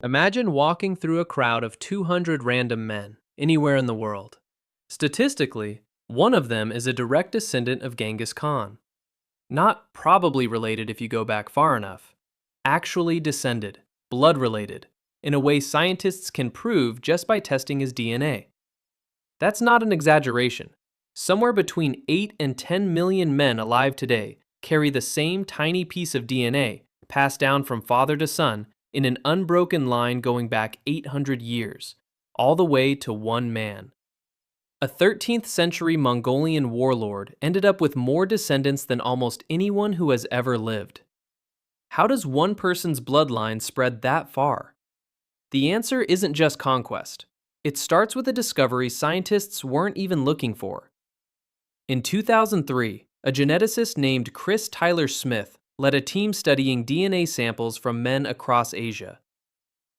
Imagine walking through a crowd of 200 random men, anywhere in the world. Statistically, one of them is a direct descendant of Genghis Khan. Not probably related if you go back far enough. Actually descended, blood related, in a way scientists can prove just by testing his DNA. That's not an exaggeration. Somewhere between 8 and 10 million men alive today carry the same tiny piece of DNA passed down from father to son in an unbroken line going back 800 years, all the way to one man. A 13th century Mongolian warlord ended up with more descendants than almost anyone who has ever lived. How does one person's bloodline spread that far? The answer isn't just conquest. It starts with a discovery scientists weren't even looking for. In 2003, a geneticist named Chris Tyler Smith led a team studying DNA samples from men across Asia.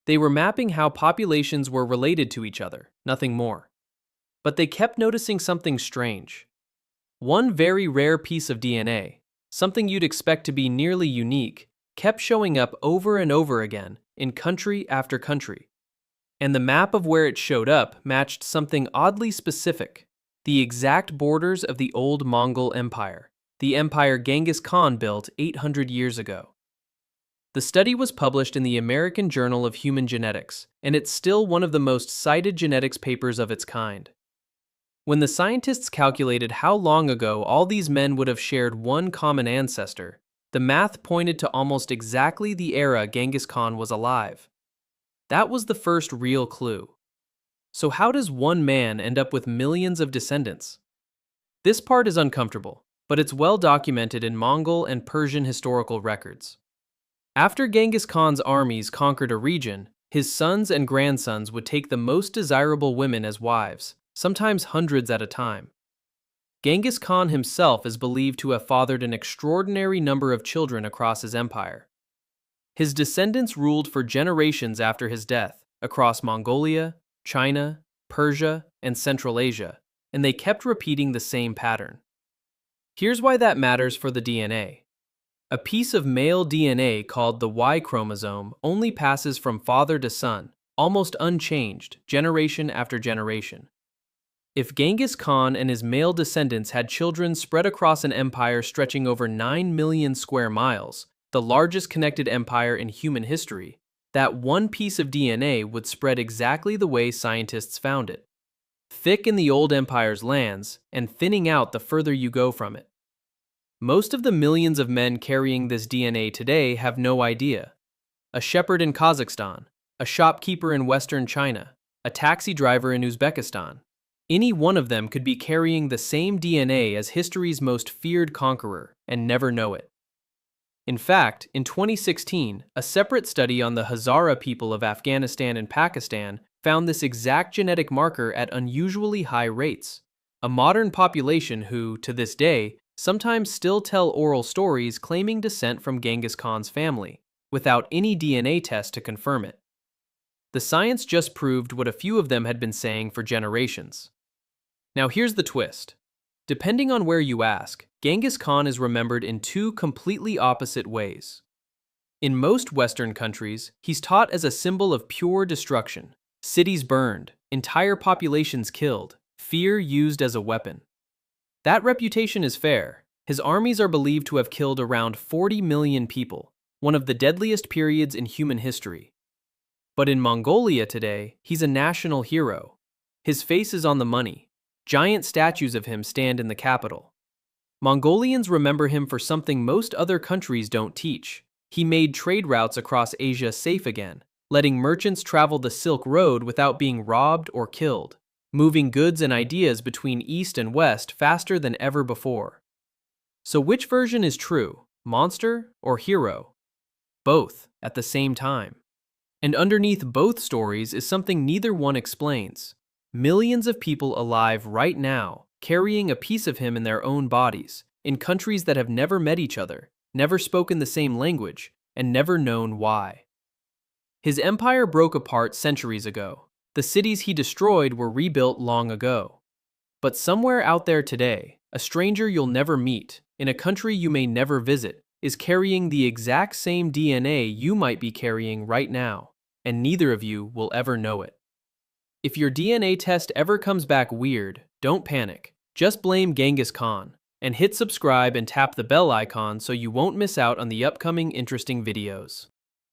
They were mapping how populations were related to each other, nothing more. But they kept noticing something strange. One very rare piece of DNA, something you'd expect to be nearly unique, kept showing up over and over again in country after country. And the map of where it showed up matched something oddly specific, the exact borders of the old Mongol Empire, the empire Genghis Khan built 800 years ago. The study was published in the American Journal of Human Genetics, and it's still one of the most cited genetics papers of its kind. When the scientists calculated how long ago all these men would have shared one common ancestor, the math pointed to almost exactly the era Genghis Khan was alive. That was the first real clue. So how does one man end up with millions of descendants? This part is uncomfortable, but it's well documented in Mongol and Persian historical records. After Genghis Khan's armies conquered a region, his sons and grandsons would take the most desirable women as wives, sometimes hundreds at a time. Genghis Khan himself is believed to have fathered an extraordinary number of children across his empire. His descendants ruled for generations after his death, across Mongolia, China, Persia, and Central Asia, and they kept repeating the same pattern. Here's why that matters for the DNA. A piece of male DNA called the Y chromosome only passes from father to son, almost unchanged, generation after generation. If Genghis Khan and his male descendants had children spread across an empire stretching over 9 million square miles, the largest connected empire in human history, that one piece of DNA would spread exactly the way scientists found it. Thick in the old empire's lands, and thinning out the further you go from it. Most of the millions of men carrying this DNA today have no idea. A shepherd in Kazakhstan, a shopkeeper in Western China, a taxi driver in Uzbekistan. Any one of them could be carrying the same DNA as history's most feared conqueror and never know it. In fact, in 2016, a separate study on the Hazara people of Afghanistan and Pakistan found this exact genetic marker at unusually high rates. A modern population who, to this day, sometimes still tell oral stories claiming descent from Genghis Khan's family, without any DNA test to confirm it. The science just proved what a few of them had been saying for generations. Now here's the twist. Depending on where you ask, Genghis Khan is remembered in two completely opposite ways. In most Western countries, he's taught as a symbol of pure destruction. Cities burned, entire populations killed, fear used as a weapon. That reputation is fair. His armies are believed to have killed around 40 million people, one of the deadliest periods in human history. But in Mongolia today, he's a national hero. His face is on the money. Giant statues of him stand in the capital. Mongolians remember him for something most other countries don't teach. He made trade routes across Asia safe again, letting merchants travel the Silk Road without being robbed or killed, moving goods and ideas between East and West faster than ever before. So which version is true, monster or hero? Both, at the same time. And underneath both stories is something neither one explains. Millions of people alive right now, carrying a piece of him in their own bodies, in countries that have never met each other, never spoken the same language, and never known why. His empire broke apart centuries ago. The cities he destroyed were rebuilt long ago. But somewhere out there today, a stranger you'll never meet, in a country you may never visit, is carrying the exact same DNA you might be carrying right now. and neither of you will ever know it. If your DNA test ever comes back weird, don't panic. Just blame Genghis Khan, and hit subscribe and tap the bell icon so you won't miss out on the upcoming interesting videos.